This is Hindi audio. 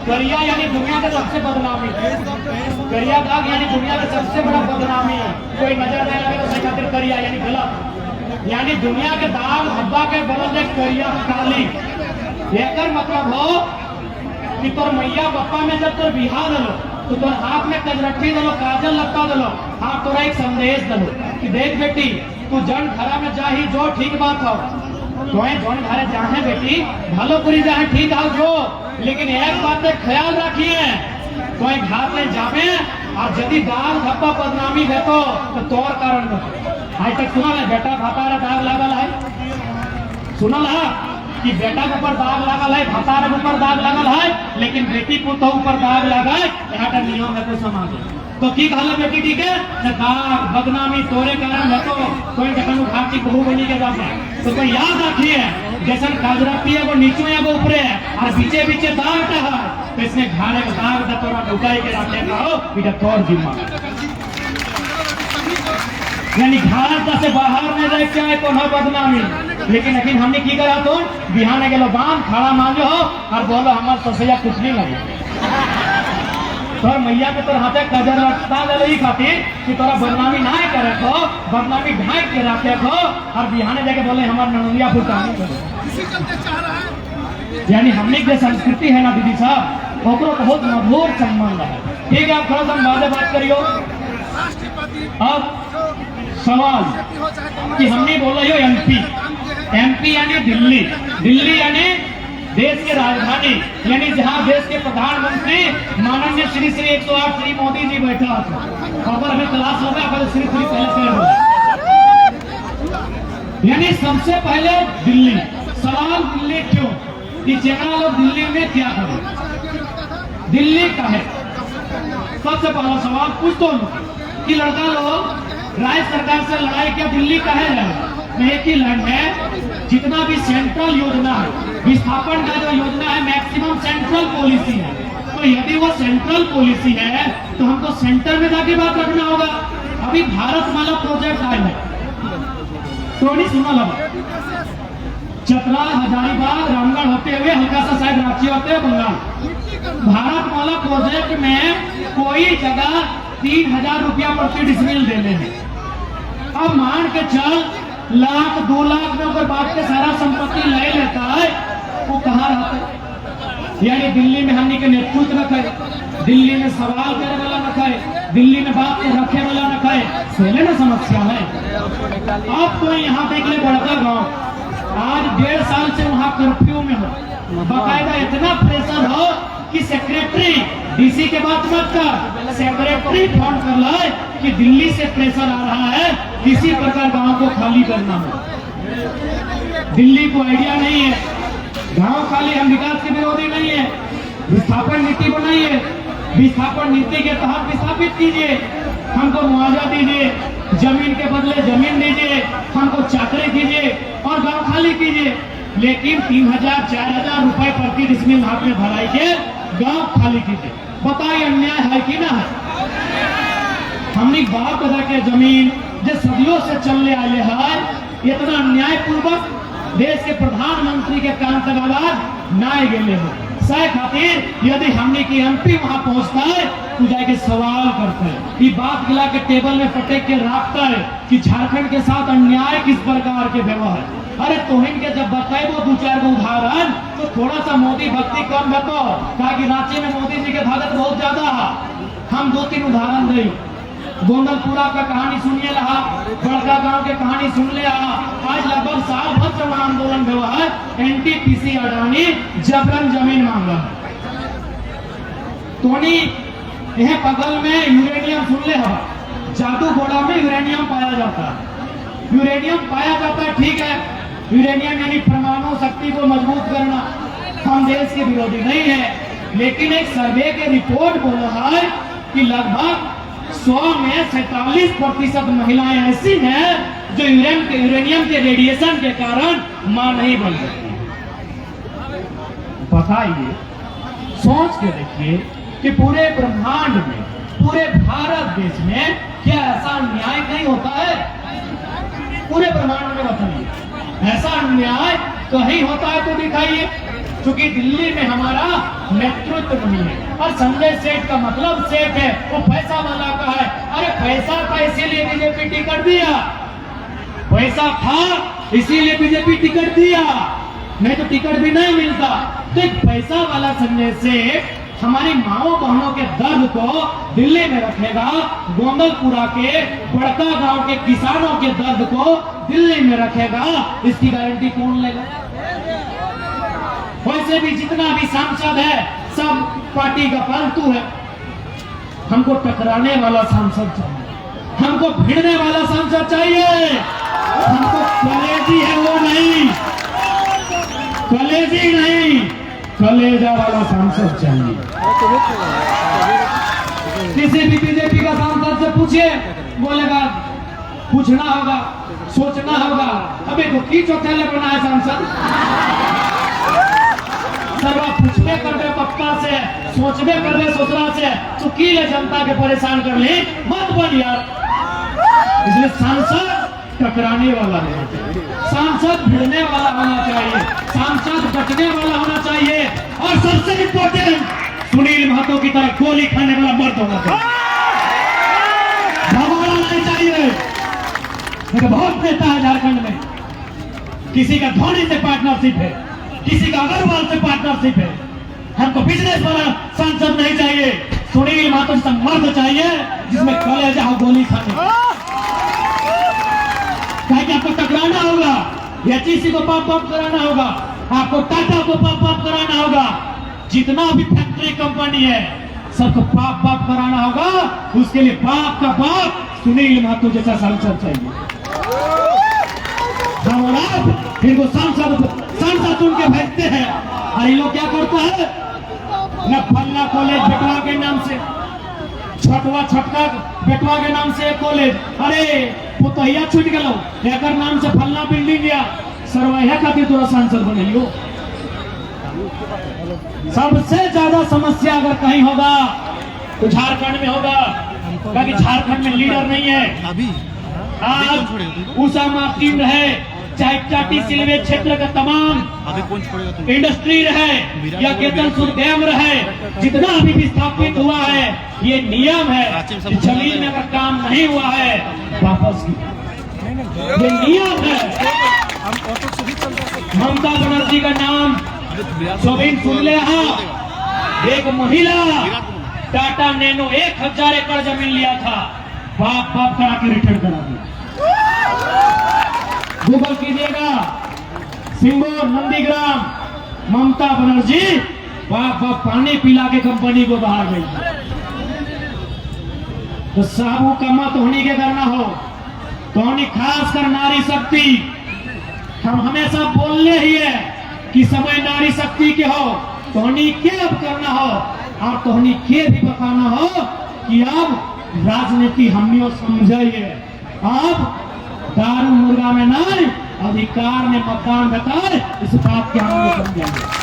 करिया यानी दुनिया का सबसे बदनामी, करिया दाग यानी दुनिया का सबसे बड़ा बदनामी है। कोई नजर नहीं लगे तो सही खातिर करिया यानी गलत, यानी दुनिया के दाग हब्बा के बदल करिया काली। एकर मतलब हो कि तोर मैया बप्पा में जब तोर बिहार दलो तो तोर हाथ में कजरट्टी दलो, काजल लगता दलो, हाँ तोरा एक संदेश दलो कि देख बेटी तू जन घरा में जाही जो ठीक बात हो, तो जन घरे जाहे बेटी भलो पूरी जाहे ठीक आओ जो, लेकिन एक बात पे ख्याल रखिए तो घाट में जावे और यदि दाग धब्बा बदनामी देतो तो तोर कारण आज तक सुना है बेटा भातारा दाग लागल है, सुना है कि बेटा के ऊपर दाग लागल है, भातारा के ऊपर दाग लागल है, लेकिन बेटी को तो ऊपर दाग लगा यहाँ का नियम है तो समाज तो की कहला बेटी ठीक है न दाग बदनामी तोरे कारण है तो कोई जखन उखाड़ की बहू बनी के जाता है तो कोई याद रखिए जैसन काजराती है वो नीचे या वो ऊपरे है और बीचे बीचे दाग है तो इसने घाड़े का दाग दा तोरा ढुकाई के रखे का हो बेटा तोर जिम्मा, यानी घाट से बाहर में रह के आए तो न बदनामी, लेकिन अखिन हमने की करा तो बिहान गेलो बांध खड़ा मान लो और बोलो हमार ससैया कुछ नहीं लगे तोर मैया के तोर हाथे कजर रखता ले खातिर कि तोरा बदनामी ना करे को बदनामी ढाक के रखे को और बिहाने जाके बोले हमार ननौलिया फुटानी करे, यानी हमने के संस्कृति है ना दीदी साहब ओकरो बहुत मधुर संबंध है। ठीक है आप थोड़ा सा बाद बात करियो। अब सवाल कि हमने बोला यो एमपी, एमपी यानी दिल्ली, दिल्ली यानी देश की राजधानी, यानी जहां देश के प्रधानमंत्री माननीय श्री 108 श्री मोदी जी बैठा था, खबर हमें तलाश होगा पहले श्री पहले यानी सबसे पहले दिल्ली। सवाल दिल्ली क्यों कि चेहरा लोग दिल्ली में क्या करें, दिल्ली का है सबसे पहला सवाल पूछ तो कि लड़का लोग राज्य सरकार से लड़ाई क्या दिल्ली का है एक ही लाइन है, जितना भी सेंट्रल योजना है विस्थापन का जो योजना है मैक्सिमम सेंट्रल पॉलिसी है, तो यदि वो सेंट्रल पॉलिसी है तो हमको सेंटर में जाके बात रखना होगा। अभी भारत माला प्रोजेक्ट आया है तो नहीं सुना लगा चतरा हजारीबाग रामगढ़ होते हुए हल्का सा शायद रांची होते हुए बंगाल, भारत माला प्रोजेक्ट में कोई जगह 3000 रुपया प्रति डिसमिल देने हैं। अब मान के चल लाख 2 लाख में अगर बात के सारा संपत्ति ले लेता है वो कहाँ रहता है, यानी दिल्ली में हमने के नेतृत्व रखे, दिल्ली में सवाल करने वाला रखा है, दिल्ली में बात के रखे वाला रखा है, सोले ना समस्या है। अब तो यहाँ देख ले बड़का गांव आज 1.5 साल से वहाँ कर्फ्यू में हो, बाकायदा इतना प्रेशर हो कि सेक्रेटरी डीसी के बात मत कर, सेक्रेटरी फोन कर लाए कि दिल्ली से प्रेशर आ रहा है किसी प्रकार गांव को खाली करना हो। दिल्ली को आइडिया नहीं है गांव खाली, हम विकास के विरोधी नहीं है, विस्थापन नीति बनाइए, विस्थापन नीति के तहत विस्थापित कीजिए, हमको मुआवजा दीजिए, जमीन के बदले जमीन दीजिए, हमको चाकरी दीजिए और गांव खाली कीजिए, लेकिन 3000-4000 रुपए प्रति डिसमिल हाथ में भराई के गांव खाली कीजिए। बताइए अन्याय है कि ना है। हमने बाप दादा के जमीन जो सदियों से चलने आए है इतना अन्याय पूर्वक देश के प्रधानमंत्री के कान तक आवाज ना गए हो सह खातिर यदि हमने की एमपी वहां पहुंचता है तो जाके सवाल करते हैं, ये बात गिला के टेबल में पटक के रखता है कि झारखंड के साथ अन्याय किस प्रकार के व्यवहार है। अरे तोहिन के जब बताए वो 2-4 गो उदाहरण तो थोड़ा सा मोदी भक्ति कम भेटो, ताकि रांची में मोदी जी के भगत बहुत ज्यादा है। हम 2-3 उदाहरण दे, गोंदलपुरा का कहानी सुनिए रहा, बड़का गांव के कहानी सुन ले रहा, आज लगभग साल भर से वहां आंदोलन हुआ है, एनटीपीसी अडानी जबरन जमीन मांग रहा है। तोनी यह बगल में यूरेनियम सुन ले रहा, जादूगोड़ा में यूरेनियम पाया जाता है, यूरेनियम पाया जाता है ठीक है, यूरेनियम यानी परमाणु शक्ति को मजबूत करना, हम देश के विरोधी नहीं है, लेकिन एक सर्वे के रिपोर्ट बोल रहा है कि लगभग 100 में 47% महिलाएं ऐसी हैं जो यूरेनियम के रेडिएशन के कारण मां नहीं बन सकती। बताइए, सोच के देखिए कि पूरे ब्रह्मांड में, पूरे भारत देश में क्या ऐसा अन्याय नहीं होता है? पूरे ब्रह्मांड में बताइए ऐसा अन्याय कहीं होता है तो दिखाइए। क्योंकि दिल्ली में हमारा नेतृत्व नहीं है। और संजय सेठ का मतलब सेठ है, वो पैसा वाला का है। अरे पैसा था इसीलिए बीजेपी टिकट दिया, पैसा था इसीलिए बीजेपी टिकट दिया, नहीं तो टिकट भी नहीं मिलता। तो एक पैसा वाला संजय सेठ हमारी माओ बहनों के दर्द को दिल्ली में रखेगा, गोंदलपुरा के बड़का गांव के किसानों के दर्द को दिल्ली में रखेगा, इसकी गारंटी कौन लेगा? वैसे भी जितना भी सांसद है सब पार्टी का पालतू है। हमको टकराने वाला सांसद चाहिए, हमको भिड़ने वाला सांसद चाहिए, हमको कलेजी है वो नहीं, कलेजी नहीं, कलेजा वाला सांसद चाहिए। किसी भी बीजेपी का सांसद से पूछिए, बोलेगा पूछना होगा, सोचना होगा। अबे तो की चौथे बना है सांसद, सर्वा पूछबे कर दे पप्पा से, सोचबे कर दे ससुरा से, तो की ले जनता के परेशान कर ली मत बन यार। इसलिए सांसद टकराने वाला होना चाहिए, सांसद भिड़ने वाला होना चाहिए, सांसद डटने वाला होना चाहिए, और सबसे इम्पोर्टेंट सुनील महतो की तरह गोली खाने वाला मर्द होना चाहिए, भगवाना नहीं चाहिए। देखो बहुत नेता है झारखंड में, किसी का धोनी से पार्टनरशिप है, किसी का अग्रवाल से पार्टनरशिप है। हमको बिजनेस वाला सांसद नहीं चाहिए, सुनील महतो जैसा मर्द चाहिए जिसमें कलेजा हो गोली खाने। कि आपको टकराना होगा, एचईसी को पाप पाप कराना होगा, आपको टाटा को पाप पाप कराना होगा, जितना भी फैक्ट्री कंपनी है सबको पाप पाप कराना होगा। उसके लिए बाप का बाप सुनील महतो जैसा सांसद चाहिए। हम और आप इनको सांसद चुन के भेजते हैं, और ये लोग क्या करता है न फल्ला कॉलेज बेटवा के नाम से, छोटका बेटवा के नाम से कॉलेज, अरे पुतहिया छूट गलो एक नाम से फलना बिल्डिंग गया, सरवैया खातिर तोरा सांसद बनियो। सबसे ज्यादा समस्या अगर कहीं होगा तो झारखंड में होगा, क्योंकि झारखंड में लीडर नहीं है। आज उषा मार्टिन रहे, चाहे चाटी सिलवे क्षेत्र का तमाम इंडस्ट्री रहे या केतनपुर डैम रहे, जितना अभी विस्थापित हुआ है, ये नियम है कि जमीन में अगर काम नहीं हुआ है वापस की, ये नियम है। ममता बनर्जी का नाम सोबिन सुन ले, एक महिला टाटा नैनो 1000 एकड़ जमीन लिया था, बाप करा के रिटर्न करा दिया। गूगल कीजिएगा, सिंगोर नंदीग्राम, ममता बनर्जी बाप पानी पिला के कंपनी को बाहर गई। तो साहू का मत होनी के करना हो तो होनी, खास कर नारी शक्ति। हम हमेशा बोलने ही है कि समय नारी शक्ति के हो, तो होनी के अब करना हो, और तो होनी के भी बताना हो कि अब राजनीति हमने समझाइए, अब दारू मुर्गा में नहीं, अधिकार में मतदान बताए, इस बात के हम समझेंगे।